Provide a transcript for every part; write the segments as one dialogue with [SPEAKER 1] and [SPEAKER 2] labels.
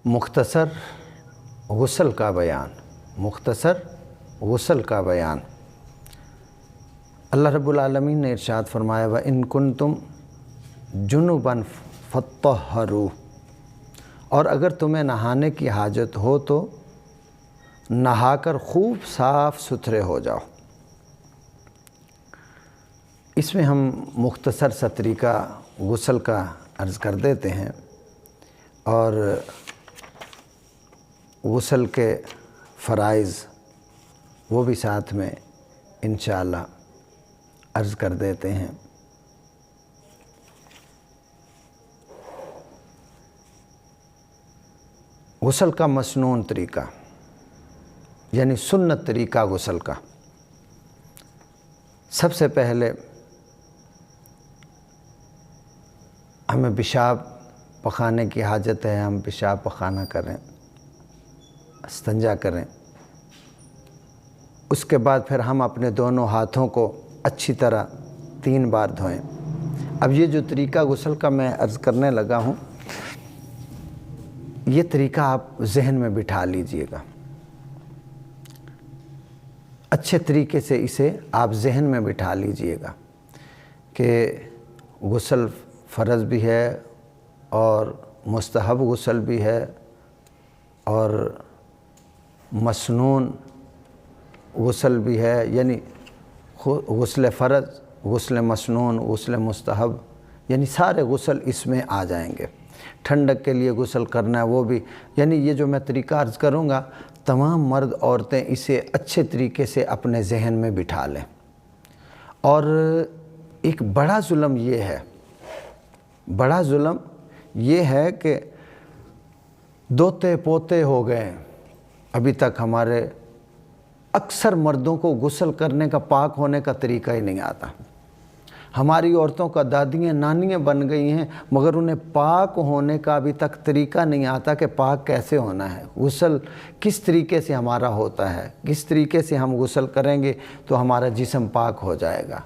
[SPEAKER 1] मुख्तसर गुस्ल का बयान। मुख्तसर गुस्ल का बयान। अल्लाह रब्बुल आलमीन ने इरशाद फरमाया व इन कुंतुम जुनुबन फत्तहरू, और अगर तुम्हें नहाने की हाजत हो तो नहाकर खूब साफ़ सुथरे हो जाओ। इसमें हम मुख्तसर सा तरीक़ा गुस्ल का अर्ज़ कर देते हैं और गुस्ल के फ़राइज़ वो भी साथ में इंशाअल्लाह अर्ज़ कर देते हैं। गुस्ल का मसनून तरीक़ा यानी सुन्नत तरीक़ा गुस्ल का। सबसे पहले हमें पेशाब पखाने की हाजत है, हम पेशाब पखाना करें, इस्तंजा करें। उसके बाद फिर हम अपने दोनों हाथों को अच्छी तरह 3 बार धोएं। अब ये जो तरीक़ा गुस्ल का मैं अर्ज़ करने लगा हूँ, ये तरीक़ा आप जहन में बिठा लीजिएगा। अच्छे तरीके से इसे आप जहन में बिठा लीजिएगा कि गुस्ल फ़र्ज़ भी है और मुस्तहब गुस्ल भी है और मसनून गुस्ल भी है, यानी गुस्ल फ़र्ज़, गुस्ल मसनून, गुस्ल मुस्तहब, यानी सारे गुस्ल इसमें आ जाएंगे। ठंडक के लिए गुस्ल करना है वो भी, यानी ये जो मैं तरीक़ा अर्ज़ करूँगा तमाम मर्द औरतें इसे अच्छे तरीके से अपने जहन में बिठा लें। और एक बड़ा जुल्म ये है, बड़ा जुल्म ये है कि दोते पोते हो गए, अभी तक हमारे अक्सर मर्दों को गुस्ल करने का, पाक होने का तरीक़ा ही नहीं आता। हमारी औरतों का दादियाँ नानियाँ बन गई हैं मगर उन्हें पाक होने का अभी तक तरीक़ा नहीं आता कि पाक कैसे होना है, गुस्ल किस तरीके से हमारा होता है, किस तरीके से हम गुस्ल करेंगे तो हमारा जिस्म पाक हो जाएगा।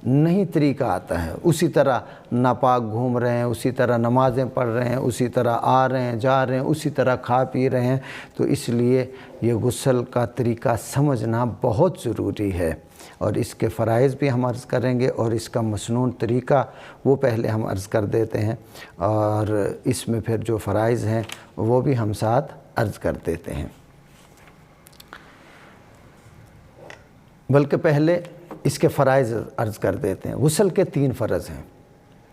[SPEAKER 1] नहीं तरीक़ा आता है। उसी तरह नापाक घूम रहे हैं, उसी तरह नमाज़ें पढ़ रहे हैं, उसी तरह आ रहे हैं जा रहे हैं, उसी तरह खा पी रहे हैं। तो इसलिए ये गुस्ल का तरीक़ा समझना बहुत ज़रूरी है और इसके फ़राइज़ भी हम अर्ज़ करेंगे और इसका मसनून तरीक़ा वो पहले हम अर्ज़ कर देते हैं और इसमें फिर जो फ़राइज़ हैं वो भी हम साथ अर्ज़ कर देते हैं। बल्कि पहले इसके फ़राइज़ अर्ज़ कर देते हैं। गुस्ल के 3 फ़र्ज़ हैं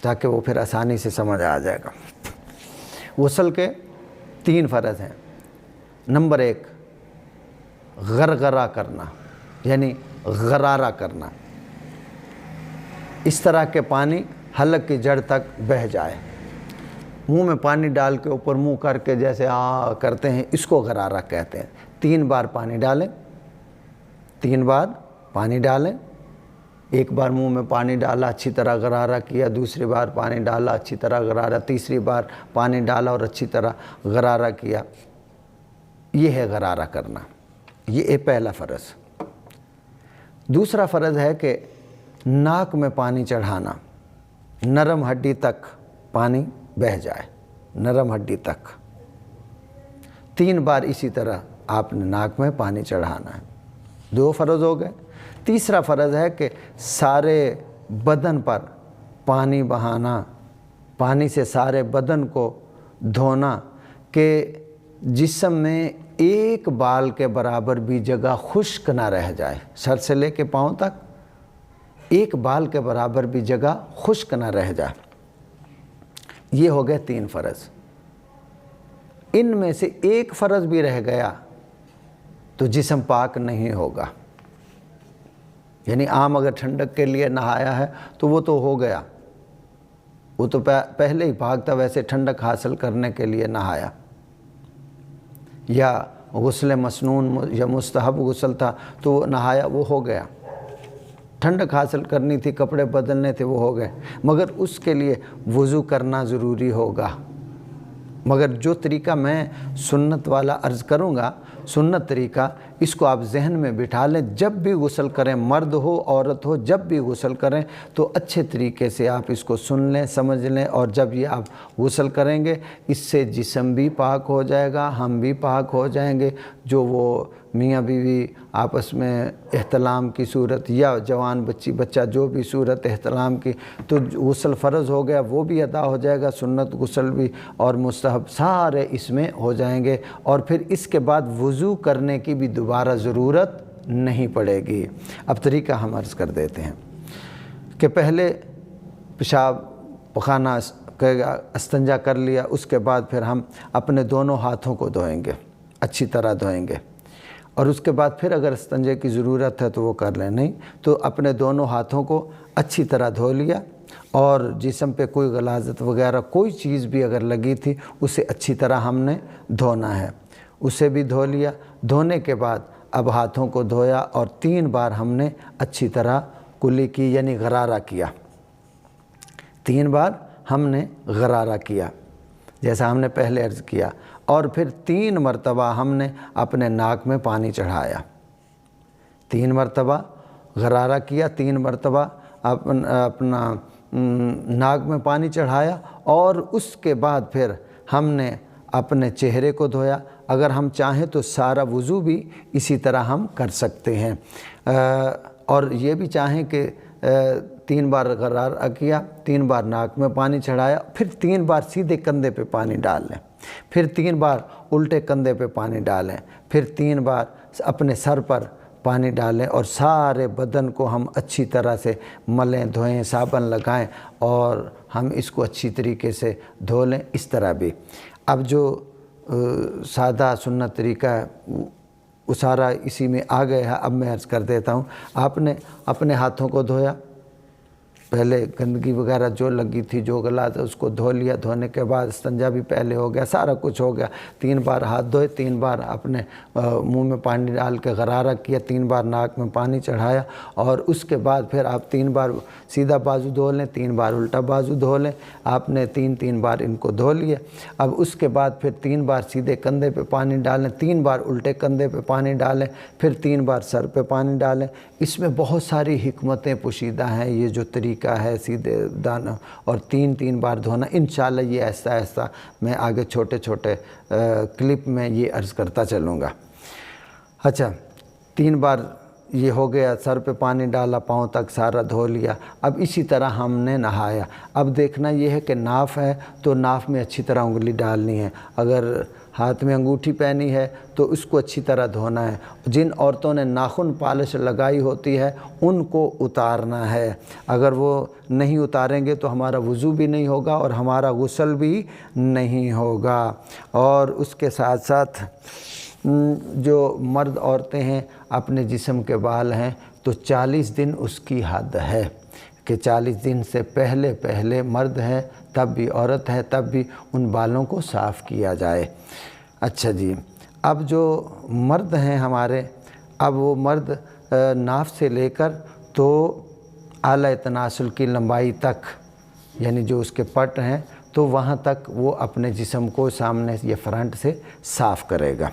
[SPEAKER 1] ताकि वो फिर आसानी से समझ आ जाएगा। गुस्ल के 3 फ़र्ज़ हैं। नंबर 1 गरगरा करना, यानी गरारा करना। इस तरह के पानी हलक की जड़ तक बह जाए, मुंह में पानी डाल के ऊपर मुंह करके जैसे करते हैं, इसको गरारा कहते हैं। 3 बार पानी डालें, 3 बार पानी डालें। एक बार मुंह में पानी डाला, अच्छी तरह गरारा किया, दूसरी बार पानी डाला, अच्छी तरह गरारा, तीसरी बार पानी डाला और अच्छी तरह गरारा किया। ये है गरारा करना, ये पहला फ़र्ज़। दूसरा फ़र्ज़ है कि नाक में पानी चढ़ाना, नरम हड्डी तक पानी बह जाए, नरम हड्डी तक। 3 बार इसी तरह आपने नाक में पानी चढ़ाना है। 2 फ़र्ज़ हो गए। तीसरा फ़र्ज़ है कि सारे बदन पर पानी बहाना, पानी से सारे बदन को धोना कि जिस्म में एक बाल के बराबर भी जगह खुश्क ना रह जाए। सर से लेके पाँव तक एक बाल के बराबर भी जगह खुश्क ना रह जाए। ये हो गए 3 फ़र्ज़। इनमें से एक फ़र्ज़ भी रह गया तो जिस्म पाक नहीं होगा। यानी आम अगर ठंडक के लिए नहाया है तो वो तो हो गया, वो तो पहले ही पाक था, वैसे ठंडक हासिल करने के लिए नहाया। या गुस्ल मसनून या मुस्तहब गुस्ल था तो वो नहाया, वो हो गया। ठंडक हासिल करनी थी, कपड़े बदलने थे, वो हो गए। मगर उसके लिए वज़ू करना ज़रूरी होगा। मगर जो तरीका मैं सुन्नत वाला अर्ज़ करूँगा, सुन्नत तरीका, इसको आप जहन में बिठा लें। जब भी गुस्ल करें, मर्द हो औरत हो, जब भी गुस्ल करें तो अच्छे तरीके से आप इसको सुन लें, समझ लें। और जब ये आप गुस्ल करेंगे, इससे जिस्म भी पाक हो जाएगा, हम भी पाक हो जाएंगे। जो वो मियाँ बीवी आपस में एहतलाम की सूरत, या जवान बच्ची बच्चा जो भी सूरत एहतलाम की, तो गुस्ल फ़र्ज़ हो गया वो भी अदा हो जाएगा, सुन्नत गुस्ल भी और मुस्तहब सारे इसमें हो जाएंगे। और फिर इसके बाद वज़ू करने की भी दोबारा ज़रूरत नहीं पड़ेगी। अब तरीका हम अर्ज़ कर देते हैं कि पहले पेशाब पखाना इस्तंजा कर लिया, उसके बाद फिर हम अपने दोनों हाथों को धोएंगे, अच्छी तरह धोएंगे। और उसके बाद फिर अगर इस्तंजे की ज़रूरत है तो वो कर लें, नहीं तो अपने दोनों हाथों को अच्छी तरह धो लिया। और जिस्म पे कोई गलाज़त वगैरह कोई चीज़ भी अगर लगी थी उसे अच्छी तरह हमने धोना है, उसे भी धो लिया। धोने के बाद अब हाथों को धोया और 3 बार हमने अच्छी तरह कुली की, यानी गरारा किया। 3 बार हमने गरारा किया जैसा हमने पहले अर्ज़ किया। और फिर 3 मरतबा हमने अपने नाक में पानी चढ़ाया, 3 मरतबा गरारा किया, 3 मरतबा अपना नाक में पानी चढ़ाया। और उसके बाद फिर हमने अपने चेहरे को धोया। अगर हम चाहें तो सारा वज़ू भी इसी तरह हम कर सकते हैं। और ये भी चाहें कि 3 बार गरारा किया, 3 बार नाक में पानी चढ़ाया, फिर 3 बार सीधे कंधे पे पानी डाल लें, फिर 3 बार उल्टे कंधे पे पानी डालें, फिर 3 बार अपने सर पर पानी डालें और सारे बदन को हम अच्छी तरह से मलें, धोएं, साबुन लगाएं और हम इसको अच्छी तरीके से धो लें। इस तरह भी अब जो सादा सुन्नत तरीका है वो सारा इसी में आ गया है। अब मैं अर्ज़ कर देता हूँ। आपने अपने हाथों को धोया, पहले गंदगी वगैरह जो लगी थी, जो गला था, उसको धो लिया। धोने के बाद इस्तंजा भी पहले हो गया, सारा कुछ हो गया। 3 बार हाथ धोए, 3 बार अपने मुंह में पानी डाल के गरारा किया, 3 बार नाक में पानी चढ़ाया। और उसके बाद फिर आप 3 बार सीधा बाजू धो लें, 3 बार उल्टा बाजू धो लें। आपने 3 बार इनको धो लिए। अब उसके बाद फिर 3 बार सीधे कंधे पे पानी डालें, 3 बार उल्टे कंधे पे पानी डालें, फिर 3 बार सर पे पानी डालें। इसमें बहुत सारी हिकमतें पोशीदा हैं। ये जो तरीका है सीधे दाना और 3 बार धोना, इंशाल्लाह ये ऐसा ऐसा मैं आगे छोटे छोटे क्लिप में ये अर्ज़ करता चलूँगा। अच्छा, 3 बार ये हो गया, सर पे पानी डाला, पाँव तक सारा धो लिया। अब इसी तरह हमने नहाया। अब देखना ये है कि नाफ है तो नाफ में अच्छी तरह उंगली डालनी है। अगर हाथ में अंगूठी पहनी है तो उसको अच्छी तरह धोना है। जिन औरतों ने नाखून पॉलिश लगाई होती है उनको उतारना है। अगर वो नहीं उतारेंगे तो हमारा वज़ू भी नहीं होगा और हमारा गुस्ल भी नहीं होगा। और उसके साथ साथ जो मर्द औरतें हैं, अपने जिस्म के बाल हैं तो 40 दिन उसकी हद है कि 40 दिन से पहले पहले मर्द है तब भी, औरत है तब भी उन बालों को साफ़ किया जाए। अच्छा जी, अब जो मर्द हैं हमारे, अब वो मर्द नाफ से लेकर तो आला तनासुल की लंबाई तक, यानी जो उसके पट हैं तो वहाँ तक वो अपने जिस्म को सामने ये फ्रंट से साफ़ करेगा।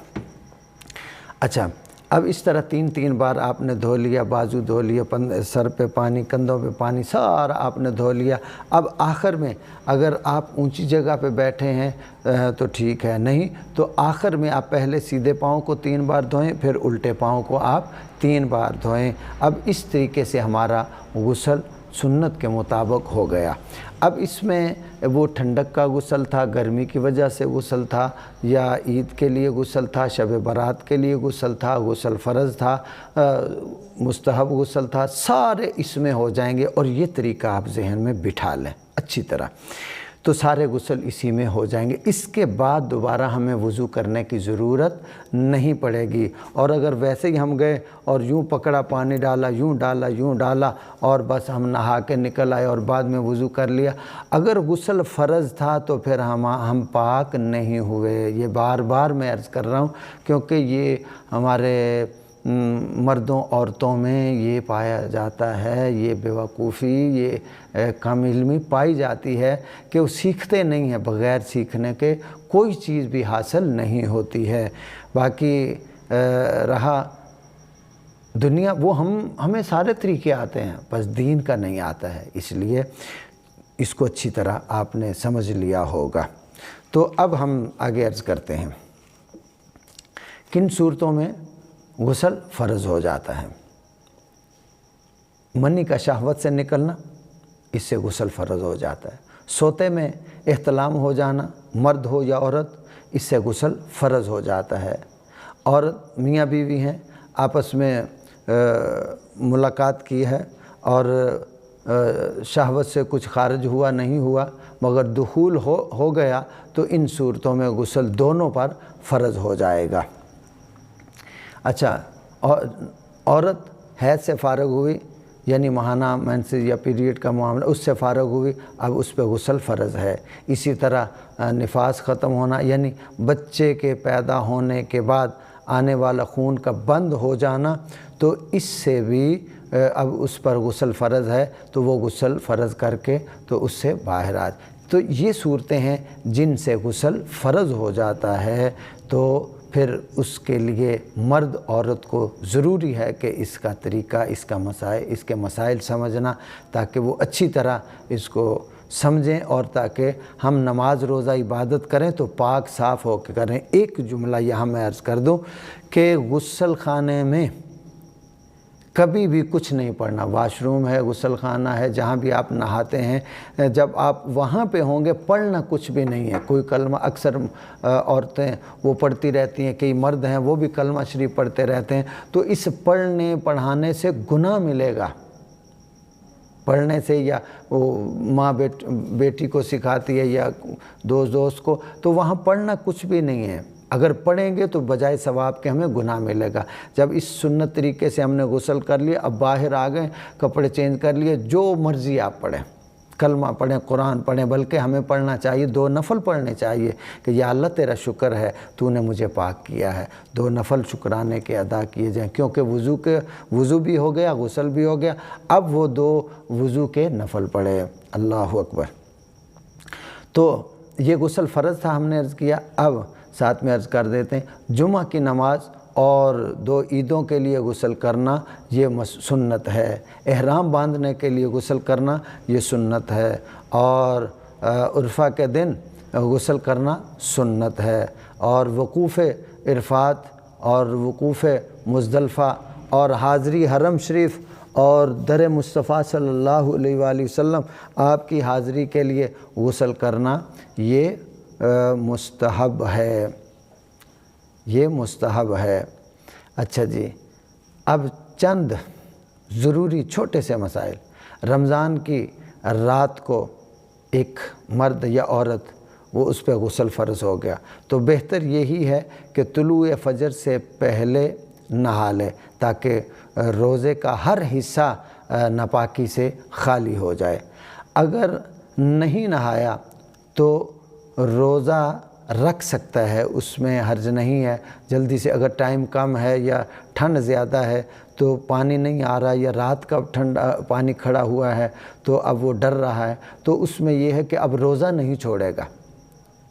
[SPEAKER 1] अच्छा, अब इस तरह 3 बार आपने धो लिया, बाजू धो लिया, सर पे पानी, कंधों पे पानी, सारा आपने धो लिया। अब आखिर में अगर आप ऊंची जगह पे बैठे हैं तो ठीक है, नहीं तो आखिर में आप पहले सीधे पाँव को 3 बार धोएं, फिर उल्टे पाँव को आप 3 बार धोएं। अब इस तरीके से हमारा गुस्ल सुन्नत के मुताबिक हो गया। अब इसमें वो ठंडक का गुस्ल था, गर्मी की वजह से गुस्ल था, या ईद के लिए गुस्ल था, शब बारात के लिए गुस्ल था, गुस्ल फ़र्ज़ था, मुस्तहब गुस्ल था, सारे इसमें हो जाएंगे। और ये तरीका आप जहन में बिठा लें अच्छी तरह, तो सारे गुस्ल इसी में हो जाएंगे। इसके बाद दोबारा हमें वज़ू करने की ज़रूरत नहीं पड़ेगी। और अगर वैसे ही हम गए और यूँ पकड़ा, पानी डाला, यूँ डाला, यूँ डाला और बस हम नहा के निकल आए और बाद में वज़ू कर लिया, अगर गुस्ल फ़र्ज़ था तो फिर हम पाक नहीं हुए। ये बार बार मैं अर्ज़ कर रहा हूँ क्योंकि ये हमारे मर्दों औरतों में ये पाया जाता है, ये बेवकूफ़ी, ये कम इल्मी पाई जाती है कि वो सीखते नहीं हैं। बग़ैर सीखने के कोई चीज़ भी हासिल नहीं होती है। बाकी रहा दुनिया, वो हमें सारे तरीके आते हैं, बस दीन का नहीं आता है, इसलिए इसको अच्छी तरह आपने समझ लिया होगा। तो अब हम आगे अर्ज़ करते हैं, किन सूरतों में गुस्ल फ़र्ज़ हो जाता है। मनी का शहवत से निकलना, इससे गुस्ल फ़र्ज़ हो जाता है। सोते में इख्तिलाम हो जाना, मर्द हो या औरत, इससे गुस्ल फ़र्ज़ हो जाता है। औरत मियाँ बीवी हैं, आपस में मुलाकात की है और शहवत से कुछ खारिज हुआ नहीं हुआ, मगर दुखूल हो गया, तो इन सूरतों में गुस्ल दोनों पर फ़र्ज़ हो जाएगा। अच्छा, औरत हैज़ से फ़ारग हुई, यानी माहाना मेंसेस या पीरियड का मामला, उससे फ़ारग हुई, अब उस पर गुस्ल फ़र्ज़ है। इसी तरह निफास ख़त्म होना, यानी बच्चे के पैदा होने के बाद आने वाला खून का बंद हो जाना, तो इससे भी अब उस पर गुस्ल फ़र्ज़ है, तो वो गुस्ल फ़र्ज़ करके तो उससे बाहर आ। तो ये सूरतें हैं जिनसे गुस्ल फ़र्ज़ हो जाता है। तो फिर उसके लिए मर्द औरत को ज़रूरी है कि इसका तरीक़ा, इसके मसाइल समझना, ताकि वो अच्छी तरह इसको समझें और ताकि हम नमाज रोज़ा इबादत करें तो पाक साफ़ हो के करें। एक जुमला यहाँ मैं अर्ज़ कर दूँ कि गुस्ल खाने में कभी भी कुछ नहीं पढ़ना। वाशरूम है, गुस्ल खाना है, जहाँ भी आप नहाते हैं, जब आप वहाँ पे होंगे पढ़ना कुछ भी नहीं है। कोई कलमा, अक्सर औरतें वो पढ़ती रहती हैं, कई मर्द हैं वो भी कलमा शरीफ पढ़ते रहते हैं, तो इस पढ़ने पढ़ाने से गुनाह मिलेगा। पढ़ने से, या वो माँ बेटी को सिखाती है या दोस्त को, तो वहाँ पढ़ना कुछ भी नहीं है। अगर पढ़ेंगे तो बजाय सवाब के हमें गुनाह मिलेगा। जब इस सुन्नत तरीके से हमने गुस्ल कर लिया, अब बाहर आ गए, कपड़े चेंज कर लिए, जो मर्ज़ी आप पढ़ें, कलमा पढ़ें, कुरान पढ़ें, बल्कि हमें पढ़ना चाहिए 2 नफल पढ़ने चाहिए कि या अल्लाह तेरा शुक्र है तूने मुझे पाक किया है। 2 नफल शुक्राने के अदा किए जाएँ, क्योंकि वज़ू भी हो गया, गुस्ल भी हो गया, अब वो 2 वज़ू के नफल पढ़े। अल्लाहु अकबर। तो ये गुस्ल फ़र्ज़ था, हमने अर्ज़ किया। अब साथ में अर्ज़ कर देते हैं, जुमा की नमाज और 2 ईदों के लिए गुस्ल करना ये सुन्नत है। एहराम बांधने के लिए गुस्ल करना ये सुन्नत है, और उर्फ़ा के दिन गुस्ल करना सुन्नत है, और वक़ूफ़ इरफ़ात और वक़ूफ़ मुज़दलिफ़ा और हाज़री हरम शरीफ और दर मुस्तफ़ा सल्लल्लाहु अलैहि वसल्लम आपकी हाज़री के लिए गुस्ल करना ये मुस्तहब है, ये मुस्तहब है। अच्छा जी, अब चंद ज़रूरी छोटे से मसाइल। रमज़ान की रात को एक मर्द या औरत वो उस पर गुस्ल फ़र्ज़ हो गया, तो बेहतर यही है कि तुलूए फ़जर से पहले नहा ले, ताकि रोज़े का हर हिस्सा नापाकी से खाली हो जाए। अगर नहीं नहाया तो रोज़ा रख सकता है, उसमें हर्ज नहीं है। जल्दी से, अगर टाइम कम है या ठंड ज़्यादा है, तो पानी नहीं आ रहा या रात का ठंडा पानी खड़ा हुआ है, तो अब वो डर रहा है, तो उसमें ये है कि अब रोज़ा नहीं छोड़ेगा,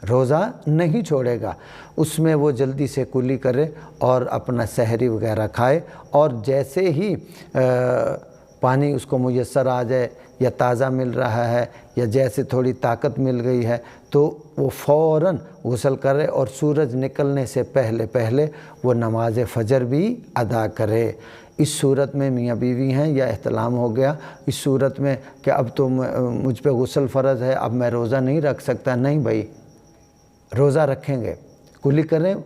[SPEAKER 1] रोज़ा नहीं छोड़ेगा। उसमें वो जल्दी से कुली करे और अपना सहरी वगैरह खाए, और जैसे ही पानी उसको मुयस्सर आ जाए या ताज़ा मिल रहा है या जैसे थोड़ी ताकत मिल गई है, तो वो फ़ौरन गुस्ल करे और सूरज निकलने से पहले पहले वो नमाज फ़जर भी अदा करे। इस सूरत में मियाँ बीवी हैं या इख्तिलाम हो गया, इस सूरत में कि अब तो मुझ पे गुस्ल फ़र्ज़ है, अब मैं रोज़ा नहीं रख सकता, नहीं भाई, रोज़ा रखेंगे। कुली करें,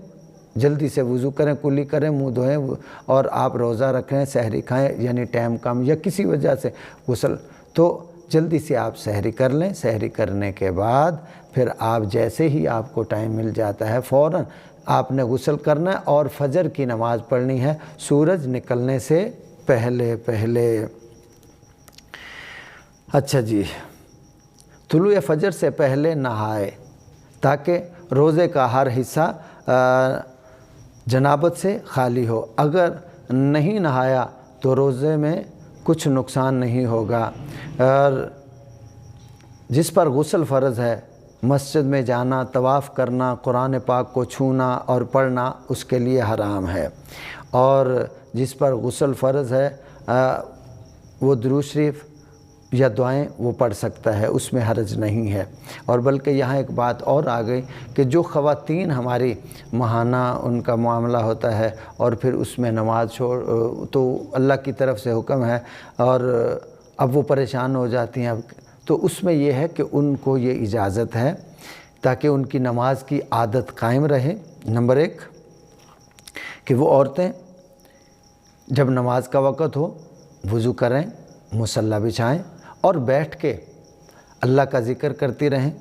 [SPEAKER 1] जल्दी से वज़ू करें, कुली करें, मुँह धोएं और आप रोज़ा रखें, सहरी खाएं, यानी टाइम कम या किसी वजह से गुस्ल, तो जल्दी से आप सहरी कर लें। सहरी करने के बाद फिर आप जैसे ही आपको टाइम मिल जाता है फ़ौरन आपने गुस्ल करना है और फ़जर की नमाज़ पढ़नी है सूरज निकलने से पहले पहले। अच्छा जी, तुलुए फ़जर से पहले नहाए ताकि रोज़े का हर हिस्सा जनाबत से खाली हो। अगर नहीं नहाया तो रोज़े में कुछ नुकसान नहीं होगा। और जिस पर गुस्ल फ़र्ज़ है مسجد में जाना, तवाफ़ करना, कुरान पाक को छूना और पढ़ना उसके लिए हराम है। और जिस पर गुस्ल फ़र्ज़ है वो दुरूद शरीफ या दुआएं वो पढ़ सकता है, उसमें हरज नहीं है। और बल्कि यहाँ एक बात और आ गई कि जो ख़वातीन हमारी माहाना उनका मामला होता है और फिर उसमें नमाज छोड़, तो अल्लाह की तरफ से हुक्म है और अब वो परेशान हो जाती हैं, तो उसमें यह है कि उनको ये इजाज़त है ताकि उनकी नमाज की आदत कायम रहे। नंबर 1 कि वो औरतें जब नमाज का वक़्त हो वज़ू करें, मुसल्ला बिछाएं और बैठ के अल्लाह का ज़िक्र करती रहें,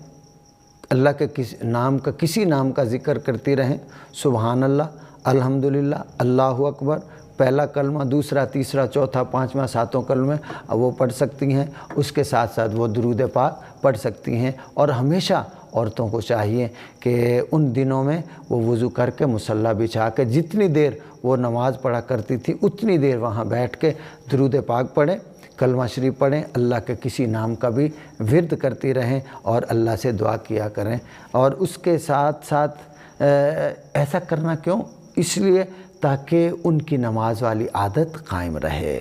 [SPEAKER 1] अल्लाह के किसी नाम का ज़िक्र करती रहें। सुबहान अल्लाह, अल्हम्दुलिल्लाह, अल्लाहु अकबर, पहला कलमा, दूसरा, तीसरा, चौथा, पाँचवा, सातों कलमे वो पढ़ सकती हैं। उसके साथ साथ वो दुरूद पाक पढ़ सकती हैं। और हमेशा औरतों को चाहिए कि उन दिनों में वो वज़ू करके मुसल्ला बिछा के जितनी देर वो नमाज़ पढ़ा करती थी उतनी देर वहाँ बैठ के दुरूद पाक पढ़ें, कलमा शरीफ पढ़ें, अल्लाह के किसी नाम का भी विर्द करती रहें और अल्लाह से दुआ किया करें। और उसके साथ साथ ऐसा करना क्यों? इसलिए ताकि उनकी नमाज वाली आदत कायम रहे,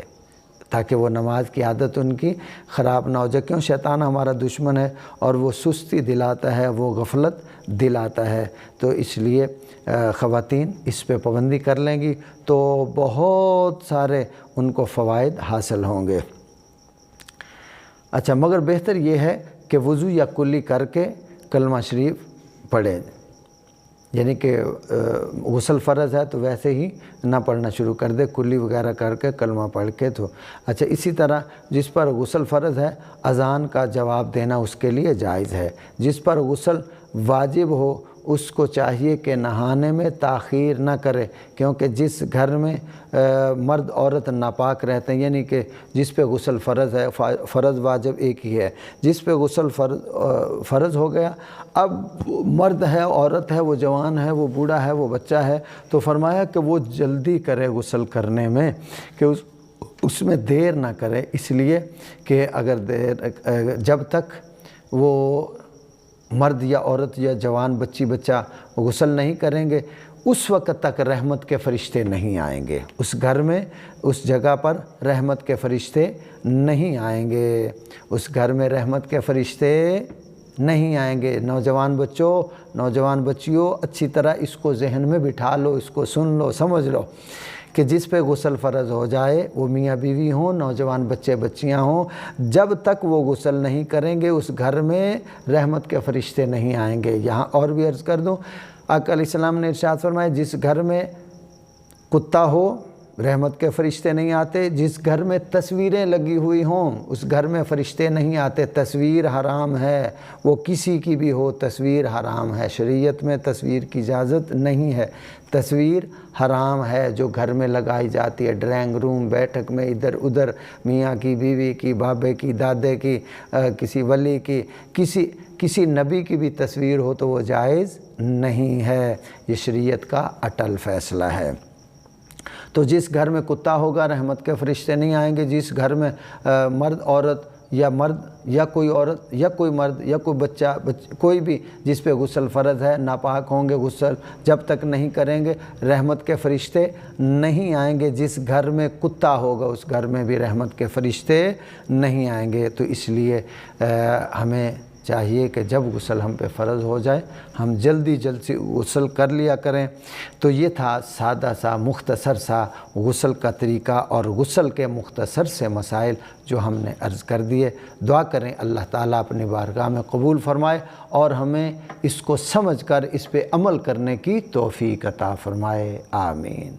[SPEAKER 1] ताकि वो नमाज की आदत उनकी ख़राब ना हो जाए। क्यों? शैतान हमारा दुश्मन है और वो सुस्ती दिलाता है, वो गफलत दिलाता है। तो इसलिए ख़वातीन इस पे पाबंदी कर लेंगी तो बहुत सारे उनको फ़वाइद हासिल होंगे। अच्छा, मगर बेहतर ये है कि वज़ू या कुल्ली करके कलमा शरीफ पढ़ें, यानी कि गुस्ल फ़र्ज़ है तो वैसे ही ना पढ़ना शुरू कर दे, कुल्ली वगैरह करके कलमा पढ़ के। तो अच्छा, इसी तरह जिस पर गुस्ल फ़र्ज़ है अज़ान का जवाब देना उसके लिए जायज़ है। जिस पर गुस्ल वाजिब हो उसको चाहिए कि नहाने में ताख़ीर न करे, क्योंकि जिस घर में मर्द औरत नापाक रहते हैं, यानी कि जिस पे गुस्ल फ़र्ज़ है, फ़र्ज़ वाजिब एक ही है, जिस पे गुस्ल फ़र्ज़ हो गया, अब मर्द है, औरत है, वो जवान है, वो बूढ़ा है, वो बच्चा है, तो फरमाया कि वो जल्दी करे गुस्ल करने में, कि उसमें देर ना करे, इसलिए कि अगर जब तक वो मर्द या औरत या जवान बच्ची बच्चा गुस्ल नहीं करेंगे उस वक़्त तक रहमत के फ़रिश्ते नहीं आएंगे, उस घर में, उस जगह पर रहमत के फ़रिश्ते नहीं आएंगे, उस घर में रहमत के फ़रिश्ते नहीं आएंगे। नौजवान बच्चों, नौजवान बच्चियों, अच्छी तरह इसको जहन में बिठा लो, इसको सुन लो, समझ लो कि जिस पे गुस्ल फ़र्ज़ हो जाए, वो मियाँ बीवी हों, नौजवान बच्चे बच्चियाँ हों, जब तक वो गुस्ल नहीं करेंगे उस घर में रहमत के फ़रिश्ते नहीं आएंगे। यहाँ और भी अर्ज़ कर दूँ, आका अलैहिस्सलाम ने इरशाद फरमाया, जिस घर में कुत्ता हो रहमत के फ़रिश्ते नहीं आते, जिस घर में तस्वीरें लगी हुई हों उस घर में फ़रिश्ते नहीं आते। तस्वीर हराम है, वो किसी की भी हो, तस्वीर हराम है, शरीयत में तस्वीर की इजाज़त नहीं है, तस्वीर हराम है जो घर में लगाई जाती है, ड्राइंग रूम, बैठक में, इधर उधर, मियाँ की, बीवी की, बाबे की, दादे की, किसी वली की, किसी नबी की भी तस्वीर हो तो वो जायज़ नहीं है। ये शरीयत का अटल फ़ैसला है। तो जिस घर में कुत्ता होगा रहमत के फ़रिश्ते नहीं आएंगे, जिस घर में मर्द औरत या मर्द या कोई औरत या कोई मर्द या कोई बच्चा कोई भी जिस पे गुस्ल फ़र्ज़ है नापाक होंगे, गुस्ल जब तक नहीं करेंगे रहमत के फ़रिश्ते नहीं आएंगे। जिस घर में कुत्ता होगा उस घर में भी रहमत के फ़रिश्ते नहीं आएंगे। तो इसलिए हमें चाहिए कि जब गुस्ल हम पे फ़र्ज़ हो जाए हम जल्दी से गुस्ल कर लिया करें। तो ये था सादा सा मुख्तसर सा गुस्ल का तरीक़ा और गुस्ल के मुख्तसर से मसाइल जो हमने अर्ज़ कर दिए। दुआ करें अल्लाह ताला अपनी बारगाह में कबूल फ़रमाए और हमें इसको समझ कर इस पे अमल करने की तौफ़ीक़ अता फ़रमाए। आमीन।